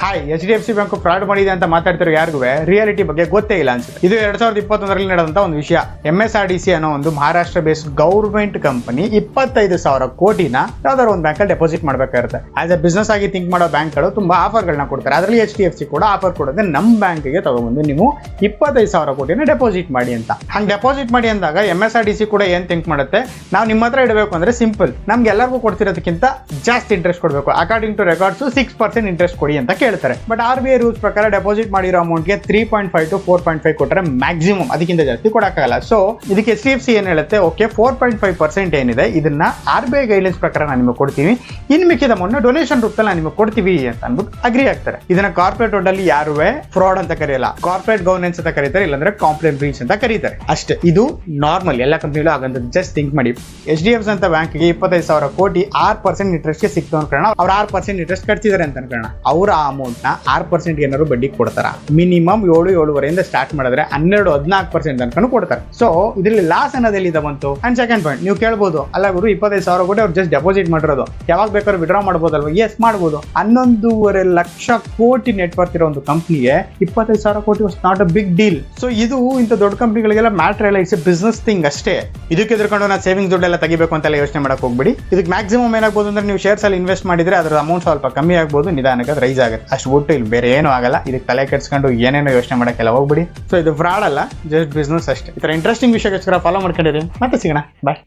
Hi HDFC bank fraud ಮಾಡಿದೆ ಅಂತ ಮಾತಾಡ್ತಿರೋ ಯಾರಿಗೂ ರಿಯಾಲಿಟಿ ಬಗ್ಗೆ ಗೊತ್ತೇ ಇಲ್ಲ ಅನ್ಸುತ್ತೆ. ಇದು 2021ರಲ್ಲಿ ನಡೆದಂತ ಒಂದು ವಿಷಯ. MSRDC ಅನ್ನೋ ಒಂದು ಮಹಾರಾಷ್ಟ್ರ ಬೇಸ್ಡ್ ಗೌರ್ಮೆಂಟ್ ಕಂಪನಿ 25,000 ಕೋಟಿನ ಯಾವ್ದಾದ್ರು ಒಂದು ಬ್ಯಾಂಕ್ ಅಲ್ಲಿ ಡೆಪಾಸಿಟ್ ಮಾಡಬೇಕಾಗಿರುತ್ತೆ. ಆಸ್ ಎ ಬಿಸ್ನೆಸ್ ಆಗಿ ಥಿಂಕ್ ಮಾಡೋ ಬ್ಯಾಂಕ್ಗಳು ತುಂಬಾ ಆಫರ್ಗಳನ್ನ ಕೊಡ್ತಾರೆ. ಅದರಲ್ಲಿ HDFC ಕೂಡ ಆಫರ್ ಕೊಡುತ್ತೆ, ನಮ್ಮ ಬ್ಯಾಂಕ್ಗೆ ತಗೊಂಡ್ಬಂದು ನೀವು 25,000 ಕೋಟಿನ ಡೆಪಾಸಿಟ್ ಮಾಡಿ ಅಂತ. ಹಂಗೆ ಡೆಪಾಸಿಟ್ ಮಾಡಿ ಅಂದಾಗ MSRDC ಕೂಡ ಏನ್ ಥಿಂಕ್ ಮಾಡುತ್ತೆ, ನಾವು ನಿಮ್ಮ ಹತ್ರ ಇಡಬೇಕು ಅಂದ್ರೆ ಸಿಂಪಲ್, ನಮ್ಗೆ ಎಲ್ಲರಿಗೂ ಕೊಡ್ತಿರೋದಕ್ಕಿಂತ ಜಾಸ್ತಿ ಇಂಟ್ರೆಸ್ಟ್ ಕೊಡಬೇಕು. ಅಕಾರ್ಡಿಂಗ್ ಟು ರೆಕಾರ್ಡ್ಸ್ 6% ಇಂಟ್ರೆಸ್ಟ್ ಕೊಡಿ ಅಂತ ಹೇಳ್ತಾರೆ. ಬಟ್ RBI ರೂಲ್ಸ್ ಪ್ರಕಾರ ಡೆಪಾಸಿಟ್ ಮಾಡಿರೋ ಅಮೌಂಟ್ಗೆ 3.5 to 4.5 ಕೊಟ್ಟರೆ ಮ್ಯಾಕ್ಸಿಮಮ್, ಅದಕ್ಕಿಂತ ಜಾಸ್ತಿ ಕೊಡಕ್ಕಾಗಲ್ಲ. ಸೊ ಇದಕ್ಕೆ HDFC ಏನ್ ಹೇಳುತ್ತೆ, ಓಕೆ 4.5% ಏನಿದೆ ಇದನ್ನ RBI ಗೈಡ್ಲೈನ್ಸ್ ಪ್ರಕಾರ ನಾನು ನಿಮಗೆ ಕೊಡ್ತೀವಿ, ಇನ್ ಮಿಕ್ಕಿದ ಅಮೌಂಟ್ ಡೊನೇಷನ್ ರೂಪದಲ್ಲಿ ನಾನು ನಿಮಗೆ ಕೊಡ್ತೀವಿ ಅಂತ ಅಂದ್ಬಿಟ್ಟು ಅಗ್ರಿ ಆಗ್ತಾರೆ. ಇದನ್ನ ಕಾರ್ಪೊರೇಟ್ ವರ್ಲ್ಡ್ ಅಲ್ಲಿ ಯಾರು ಫ್ರಾಡ್ ಅಂತ ಕರೆಯಲ್ಲ, ಕಾರ್ಪೊರೇಟ್ ಗವರ್ನೆನ್ಸ್ ಅಂತ ಕರೀತಾರೆ, ಇಲ್ಲಾಂದ್ರೆ ಕಾಂಪ್ಲೇಂಟ್ ಬ್ರೀಚ್ ಅಂತ ಕರೀತಾರೆ ಅಷ್ಟೇ. ಇದು ನಾರ್ಮಲ್ ಎಲ್ಲ ಕಂಪ್ನಿಗಳು ಆಗಂತ. ಜಸ್ಟ್ ಥಿಂಕ್ ಮಾಡಿ, HDFC ಅಂತ ಬ್ಯಾಂಕ್ಗೆ 25,000 ಕೋಟಿ 6% ಇಂಟ್ರೆಸ್ಟ್ಗೆ ಸಿಕ್ತು ಅನ್ಕೋಣ, ಅವ್ರು 6% ಇಂಟ್ರೆಸ್ಟ್ ಕಟ್ತಿದ್ದಾರೆ ಅಂತ ಅನ್ಕೋಣ. ಅವ್ರ ಆ ಅಮೌಂಟ್ ನ 6% ಏನಾದ್ರು ಬಡ್ಡಿ ಕೊಡ್ತಾರ. ಮಿನಿಮಮ್ 7-7.5 ಸ್ಟಾರ್ಟ್ ಮಾಡಿದ್ರೆ 12-14% ಅನ್ಕೊಂಡು ಕೊಡ್ತಾರೆ. ಸೊ ಇದರಲ್ಲಿ ಲಾಸ್ ಅನ್ನೋದಲ್ಲಿ ಬಂತು. ಅಂಡ್ ಸೆಕೆಂಡ್ ಪಾಯಿಂಟ್, ನೀವು ಕೇಳ್ಬೋದು, ಅಲ್ಲ ಗುರು 25,000 ಕೋಟಿ ಅವ್ರು ಜಸ್ಟ್ ಡೆಪಾಸಿಟ್ ಮಾಡಿರೋದು, ಯಾವಾಗ ಬೇಕಾದ್ರೂ ವಿಡ್ರಾ ಮಾಡ್ಬೋದಲ್ವಾ? ಎಸ್ ಮಾಡ್ಬೋದು. 11.5 ಲಕ್ಷ ಕೋಟಿ ನೆಟ್ವರ್ಕ್ ಇರೋ ಒಂದು ಕಂಪ್ನಿಗೆ 25,000 crore was not a big deal. So ಇದು ಇಂಥ ದೊಡ್ಡ ಕಂಪ್ನಿಗಳಿಗೆಲ್ಲ ಮ್ಯಾಟರ್ ಇಲ್ಲ, ಇಟ್ಸ್ ಎ ಬಿಸ್ನೆಸ್ ಥಿಂಗ್ ಅಷ್ಟೇ. ಇದಕ್ಕೆ ಎದುರ್ಕೊಂಡು ನಾವು ಸೇವಿಂಗ್ಸ್ ದುಡ್ಡೆಲ್ಲ ತೆಗಿಬೇಕು ಅಂತೆಲ್ಲ ಯೋಚನೆ ಮಾಡಕ್ ಹೋಗ್ಬಿಡಿ. ಇದಕ್ಕೆ ಮ್ಯಾಕ್ಸಿಮಮ್ ಏನಾಗಬಹುದು ಅಂದ್ರೆ, ನೀವು ಶೇರ್ಸ್ ಅಲ್ಲಿ ಇನ್ವೆಸ್ಟ್ ಮಾಡಿದ್ರೆ ಅದರ ಅಮೌಂಟ್ ಸ್ವಲ್ಪ ಕಮ್ಮಿ ಆಗ್ಬೋದು, ನಿಧಾನಕ್ಕೆ ರೈಸ್ ಆಗುತ್ತೆ ಅಷ್ಟು ಬಿಟ್ಟು ಇಲ್ಲಿ ಬೇರೆ ಏನೂ ಆಗಲ್ಲ. ಇದಕ್ಕೆ ತಲೆ ಕೆಡ್ಸ್ಕೊಂಡು ಏನೇನೋ ಯೋಚನೆ ಮಾಡಕ್ಕೆಲ್ಲ ಹೋಗ್ಬಿಡಿ. ಸೊ ಇದು ಫ್ರಾಡ್ ಅಲ್ಲ, ಜಸ್ಟ್ ಬಿಸ್ನೆಸ್ ಅಷ್ಟೇ. ಈ ತರ ಇಂಟ್ರೆಸ್ಟಿಂಗ್ ವಿಷಯಕ್ಕೋಸ್ಕರ ಫಾಲೋ ಮಾಡ್ಕೊಂಡಿರಿ. ಮತ್ತೆ ಸಿಗೋಣ, ಬಾಯ್.